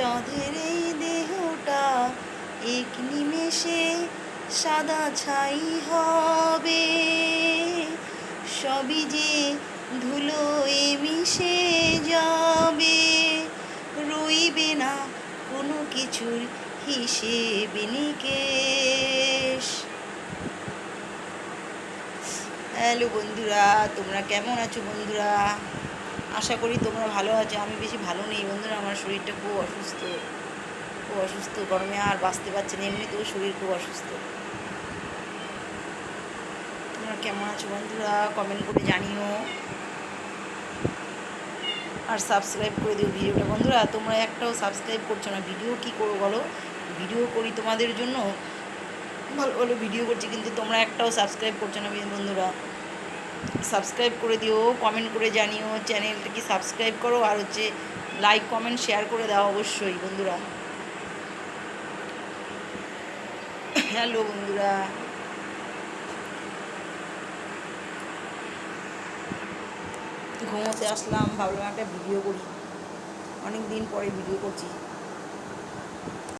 সাধের এই দেহটা এক নিমেষে সাদা ছাই হবে, সবই যে ধুলোয় মিশে যাবে, রইবে না কোনো কিছুর হিসেব নিকেশ। হ্যালো বন্ধুরা, তোমরা কেমন আছো বন্ধুরা? আশা করি তোমরা ভালো আছো। আমি বেশি ভালো নেই বন্ধুরা, আমার শরীরটা খুব অসুস্থ, খুব অসুস্থ। গরমে আর বাঁচতে পারছি না, এমনিতেও শরীর খুব অসুস্থ। তোমরা কেমন আছো বন্ধুরা কমেন্ট করে জানিও, আর সাবস্ক্রাইব করে দিও ভিডিওটা। বন্ধুরা তোমরা একটাও সাবস্ক্রাইব করছো না, ভিডিও কি করো বলো? ভিডিও করি তোমাদের জন্য, ভালো ভালো ভিডিও করছি, কিন্তু তোমরা একটাও সাবস্ক্রাইব করছো না বন্ধুরা। সাবস্ক্রাইব করে দিও, কমেন্ট করে জানিও, চ্যানেলটাকে সাবস্ক্রাইব করো, আর হচ্ছে লাইক কমেন্ট শেয়ার করে দাও অবশ্যই বন্ধুরা। হ্যালো বন্ধুরা, ঘুমোতে আসলাম, ভাবলাম একটা ভিডিও করি, অনেক দিন পরে ভিডিও করছি।